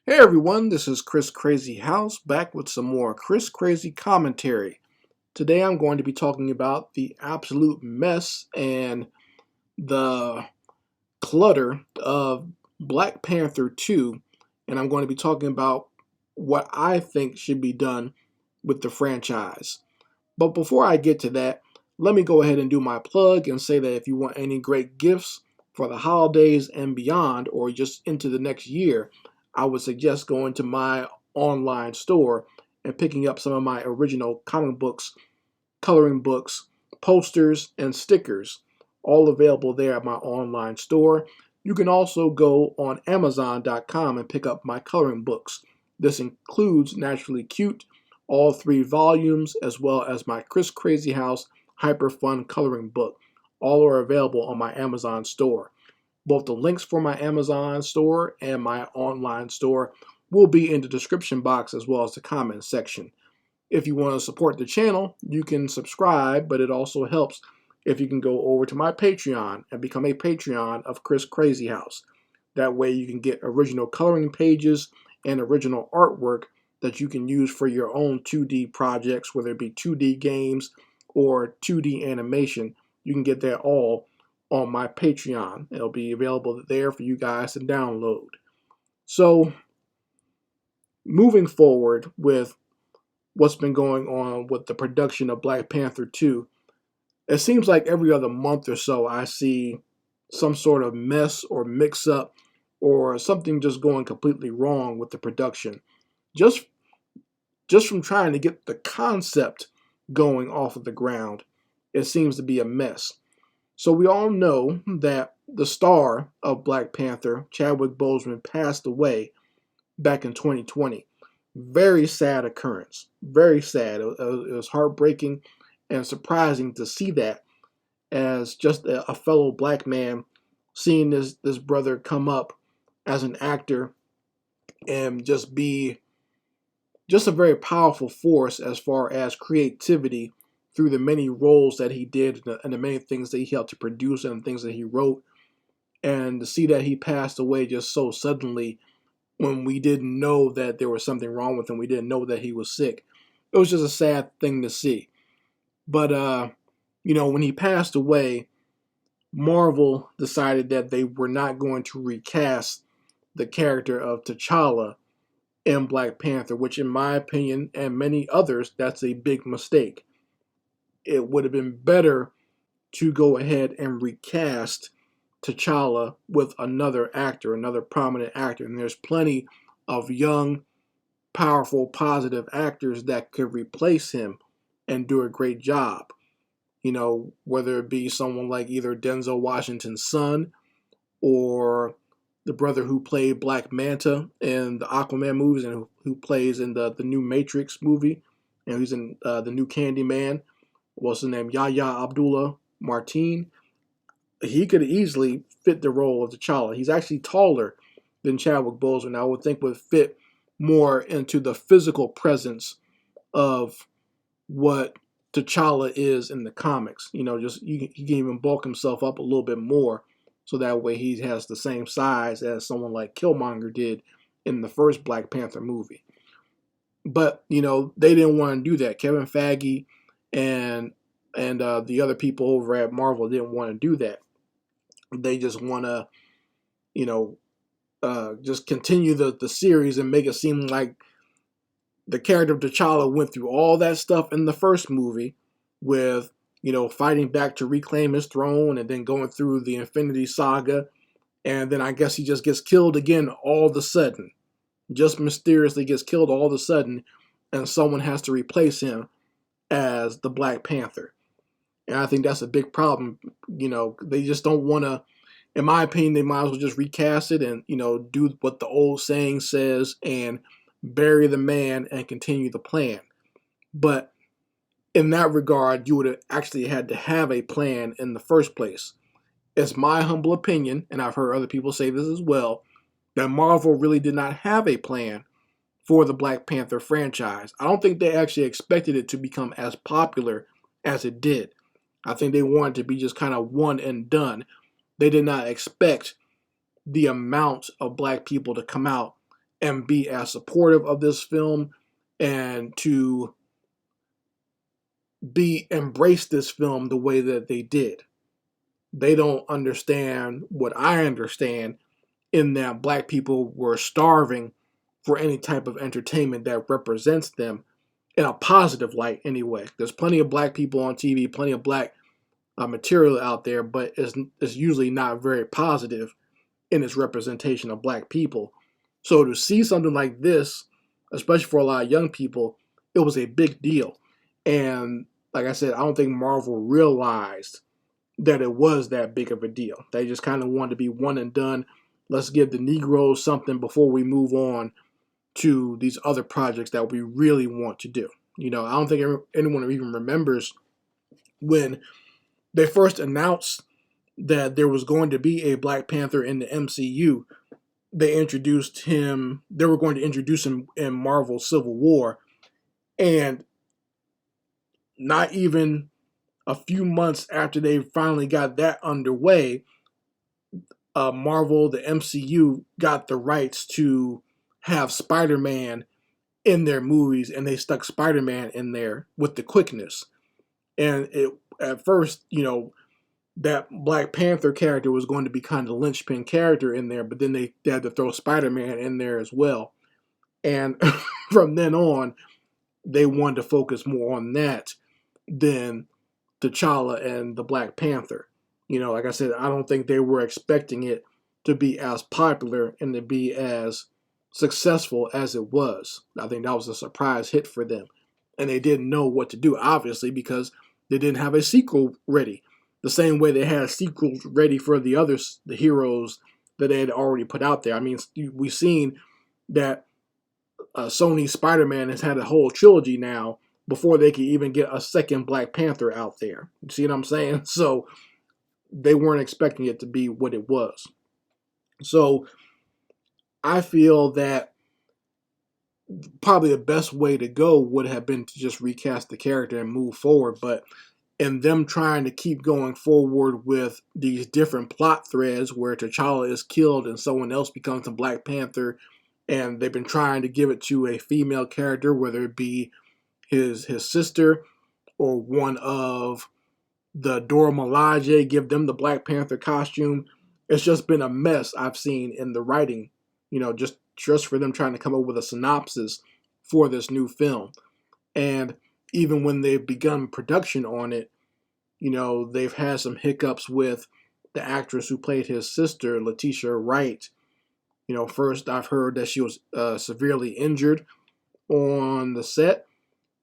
Hey everyone, this is Chris Crazyhouse back with some more Chris Crazy commentary. Today I'm going to be talking about the absolute mess and the clutter of Black Panther 2, and I'm going to be talking about what I think should be done with the franchise. But before I get to that, let me go ahead and do my plug and say that if you want any great gifts for the holidays and beyond, or just into the next year, I would suggest going to my online store and picking up some of my original comic books, coloring books, posters, and stickers, all available there at my online store. You can also go on Amazon.com and pick up my coloring books. This includes Naturally Cute, all 3 volumes, as well as my Chris Crazyhouse Hyper Fun coloring book. All are available on my Amazon store. Both the links for my Amazon store and my online store will be in the description box as well as the comment section. If you want to support the channel, you can subscribe, but it also helps if you can go over to my Patreon and become a Patreon of Chris Crazyhouse. That way you can get original coloring pages and original artwork that you can use for your own 2D projects, whether it be 2D games or 2D animation. You can get that all on my Patreon. It'll be available there for you guys to download. So, moving forward with what's been going on with the production of Black Panther 2, it seems like every other month or so I see some sort of mess or mix up or something just going completely wrong with the production. Just from trying to get the concept going off of the ground, it seems to be a mess. So we all know that the star of Black Panther, Chadwick Boseman, passed away back in 2020. Very sad occurrence. Very sad. It was heartbreaking and surprising to see that as just a fellow black man, seeing this brother come up as an actor and just be just a very powerful force as far as creativity through the many roles that he did and the many things that he helped to produce and things that he wrote. And to see that he passed away just so suddenly when we didn't know that there was something wrong with him, we didn't know that he was sick. It was just a sad thing to see. But, when he passed away, Marvel decided that they were not going to recast the character of T'Challa in Black Panther, which in my opinion and many others, that's a big mistake. It would have been better to go ahead and recast T'Challa with another actor, another prominent actor. And there's plenty of young, powerful, positive actors that could replace him and do a great job. Whether it be someone like either Denzel Washington's son or the brother who played Black Manta in the Aquaman movies and who plays in the new Matrix movie, and he's in the new Candyman. What's his name? Yahya Abdullah Martin. He could easily fit the role of T'Challa. He's actually taller than Chadwick Boseman. I would think would fit more into the physical presence of what T'Challa is in the comics. He can even bulk himself up a little bit more, so that way he has the same size as someone like Killmonger did in the first Black Panther movie. But they didn't want to do that. Kevin Feige and the other people over at Marvel didn't want to do that. They just want to, just continue the series and make it seem like the character of T'Challa went through all that stuff in the first movie with, fighting back to reclaim his throne and then going through the Infinity Saga. And then I guess he just gets killed again all of a sudden. Just mysteriously gets killed all of a sudden, and someone has to replace him as the Black Panther. And I think that's a big problem. They just don't want to, in my opinion, they might as well just recast it and, do what the old saying says and bury the man and continue the plan. But in that regard, you would have actually had to have a plan in the first place. It's my humble opinion, and I've heard other people say this as well, that Marvel really did not have a plan for the Black Panther franchise. I don't think they actually expected it to become as popular as it did. I think they wanted to be just kind of one and done. They did not expect the amount of black people to come out and be as supportive of this film and to embrace this film the way that they did. They don't understand what I understand, in that black people were starving for any type of entertainment that represents them in a positive light anyway. There's plenty of black people on TV, plenty of black material out there, but it's usually not very positive in its representation of black people. So to see something like this, especially for a lot of young people, it was a big deal. And like I said, I don't think Marvel realized that it was that big of a deal. They just kind of wanted to be one and done. Let's give the Negroes something before we move on to these other projects that we really want to do. You know, I don't think anyone even remembers when they first announced that there was going to be a Black Panther in the MCU. They were going to introduce him in Marvel Civil War. And not even a few months after they finally got that underway, Marvel, the MCU, got the rights to have Spider-Man in their movies, and they stuck Spider-Man in there with the quickness. And at first, you know, that Black Panther character was going to be kind of the linchpin character in there, but then they had to throw Spider-Man in there as well. And from then on, they wanted to focus more on that than T'Challa and the Black Panther. You know, like I said, I don't think they were expecting it to be as popular and to be as successful as it was. I think that was a surprise hit for them. And they didn't know what to do, obviously, because they didn't have a sequel ready. The same way they had sequels ready for the heroes that they had already put out there. I mean, we've seen that Sony Spider-Man has had a whole trilogy now before they could even get a second Black Panther out there. You see what I'm saying? So they weren't expecting it to be what it was. So I feel that probably the best way to go would have been to just recast the character and move forward. But in them trying to keep going forward with these different plot threads where T'Challa is killed and someone else becomes the Black Panther, and they've been trying to give it to a female character, whether it be his sister or one of the Dora Milaje, give them the Black Panther costume. It's just been a mess I've seen in the writing, you know, just for them trying to come up with a synopsis for this new film. And even when they've begun production on it, you know, they've had some hiccups with the actress who played his sister, Letitia Wright. You know, first I've heard that she was severely injured on the set.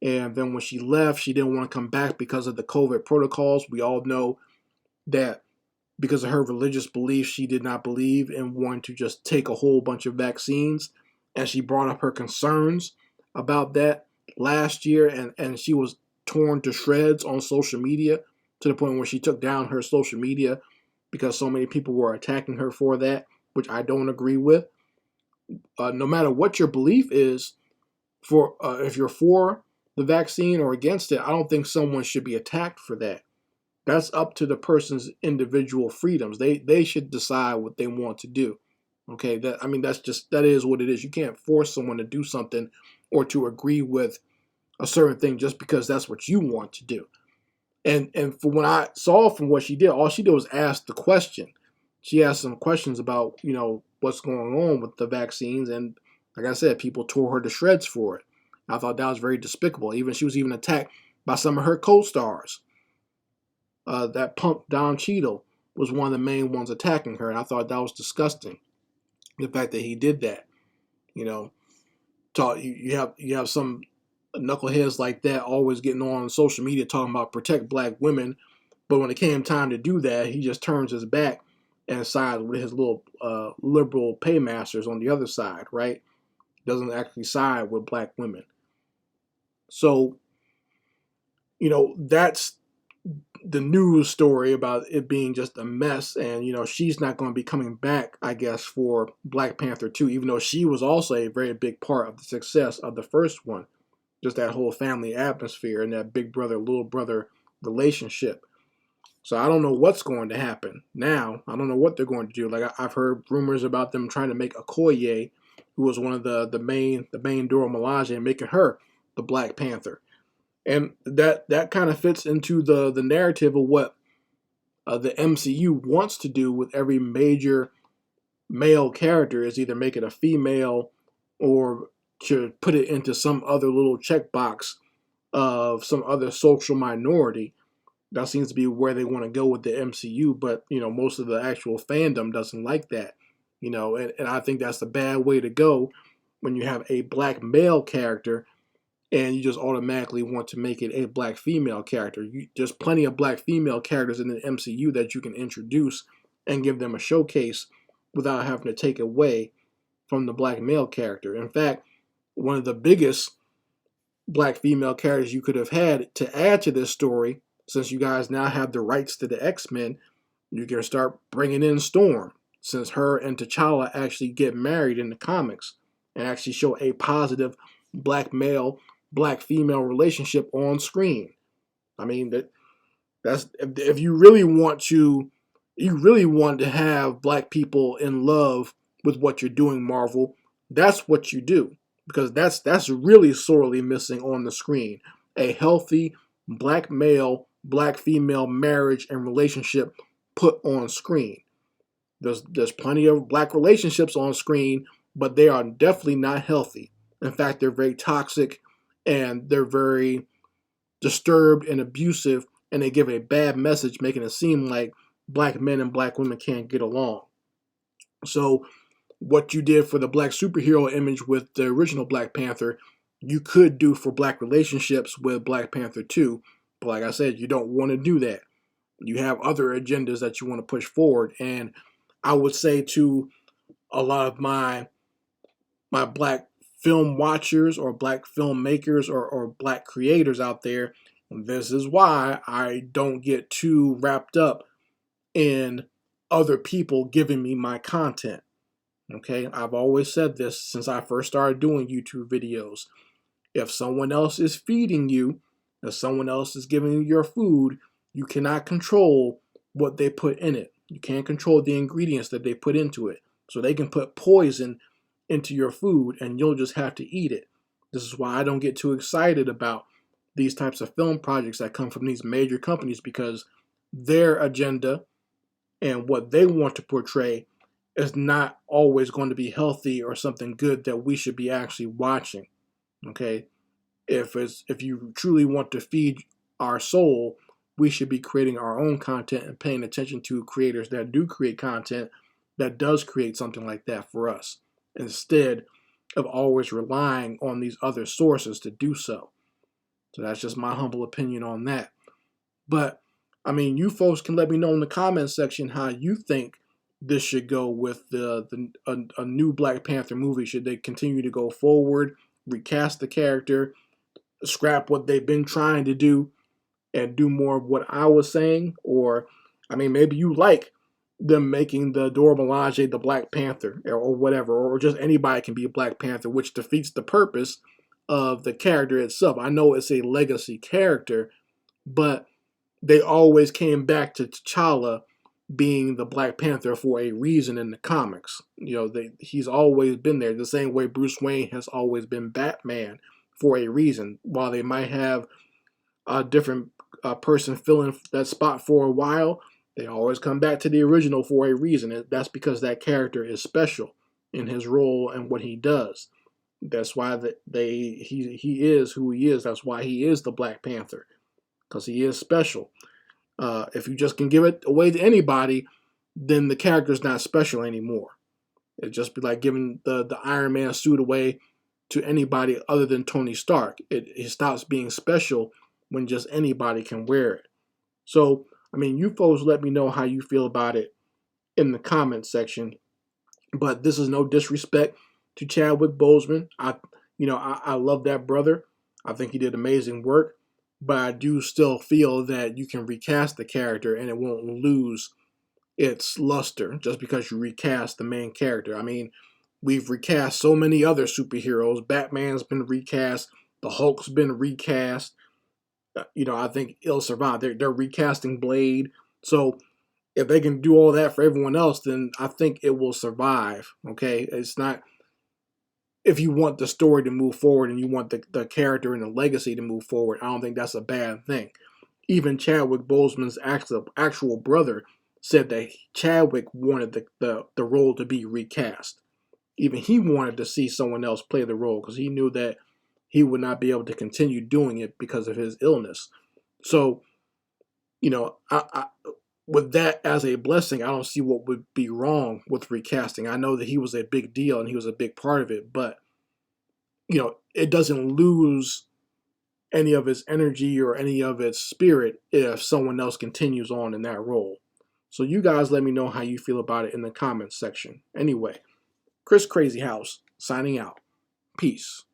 And then when she left, she didn't want to come back because of the COVID protocols. We all know that because of her religious beliefs, she did not believe in wanting to just take a whole bunch of vaccines. And she brought up her concerns about that last year. And she was torn to shreds on social media, to the point where she took down her social media because so many people were attacking her for that, which I don't agree with. No matter what your belief is, if you're for the vaccine or against it, I don't think someone should be attacked for that. That's up to the person's individual freedoms. They should decide what they want to do. Okay, that is what it is. You can't force someone to do something or to agree with a certain thing just because that's what you want to do. And from what I saw from what she did, all she did was ask the question. She asked some questions about, you know, what's going on with the vaccines, and like I said, people tore her to shreds for it. I thought that was very despicable. She was even attacked by some of her co-stars. That punk Don Cheadle was one of the main ones attacking her, and I thought that was disgusting. The fact that he did that, you know, you have some knuckleheads like that always getting on social media talking about protect black women, but when it came time to do that, he just turns his back and sides with his little liberal paymasters on the other side, right? Doesn't actually side with black women. So, you know, that's the news story about it being just a mess. And, you know, she's not going to be coming back, I guess, for Black Panther 2, even though she was also a very big part of the success of the first one. Just that whole family atmosphere and that big brother, little brother relationship. So I don't know what's going to happen now. I don't know what they're going to do. Like I've heard rumors about them trying to make Okoye, who was one of the main Dora Milaje, and making her the Black Panther. And that kind of fits into the narrative of what the MCU wants to do with every major male character, is either make it a female or to put it into some other little checkbox of some other social minority. That seems to be where they want to go with the MCU, but most of the actual fandom doesn't like that. And I think that's a bad way to go when you have a black male character and you just automatically want to make it a black female character. There's plenty of black female characters in the MCU that you can introduce and give them a showcase without having to take away from the black male character. In fact, one of the biggest black female characters you could have had to add to this story, since you guys now have the rights to the X-Men, you can start bringing in Storm, since her and T'Challa actually get married in the comics and actually show a positive black male, black female relationship on screen. I mean, that's if you really want to have black people in love with what you're doing, Marvel, that's what you do, because that's really sorely missing on the screen. A healthy black male, black female marriage and relationship put on screen. There's plenty of black relationships on screen, but they are definitely not healthy. In fact, they're very toxic and they're very disturbed and abusive, and they give a bad message, making it seem like black men and black women can't get along. So what you did for the black superhero image with the original Black Panther, you could do for black relationships with Black Panther 2. But like I said, you don't want to do that. You have other agendas that you want to push forward. And I would say to a lot of my black film watchers or black filmmakers or black creators out there, this is why I don't get too wrapped up in other people giving me my content. Okay, I've always said this since I first started doing YouTube videos. If someone else is feeding you, if someone else is giving you your food, you cannot control what they put in it. You can't control the ingredients that they put into it. So they can put poison into your food and you'll just have to eat it. This is why I don't get too excited about these types of film projects that come from these major companies, because their agenda and what they want to portray is not always going to be healthy or something good that we should be actually watching. Okay, if you truly want to feed our soul, we should be creating our own content and paying attention to creators that do create content that does create something like that for us, instead of always relying on these other sources to do so. So that's just my humble opinion on that. But I mean, you folks can let me know in the comments section how you think this should go with a new Black Panther movie. Should they continue to go forward, recast the character, scrap what they've been trying to do, and do more of what I was saying? Or, I mean, maybe you like them making the Dora Milaje the Black Panther or whatever, or just anybody can be a Black Panther, which defeats the purpose of the character itself. I know it's a legacy character, but they always came back to T'Challa being the Black Panther for a reason in the comics. He's always been there, the same way Bruce Wayne has always been Batman for a reason. While they might have a different person filling that spot for a while, they always come back to the original for a reason. That's because that character is special in his role and what he does. That's why he is who he is. That's why he is the Black Panther, because he is special. If you just can give it away to anybody, then the character's not special anymore. It'd just be like giving the Iron Man suit away to anybody other than Tony Stark. It stops being special when just anybody can wear it. So, I mean, you folks let me know how you feel about it in the comments section. But this is no disrespect to Chadwick Boseman. I love that brother. I think he did amazing work. But I do still feel that you can recast the character and it won't lose its luster just because you recast the main character. I mean, we've recast so many other superheroes. Batman's been recast. The Hulk's been recast. I think it'll survive. They're recasting Blade. So if they can do all that for everyone else, then I think it will survive. Okay, it's not if you want the story to move forward and you want the character and the legacy to move forward, I don't think that's a bad thing. Even Chadwick Boseman's actual brother said that Chadwick wanted the role to be recast. Even he wanted to see someone else play the role because he knew that he would not be able to continue doing it because of his illness. So, with that as a blessing, I don't see what would be wrong with recasting. I know that he was a big deal and he was a big part of it, but it doesn't lose any of its energy or any of its spirit if someone else continues on in that role. So you guys let me know how you feel about it in the comments section. Anyway, Chris Crazyhouse signing out. Peace.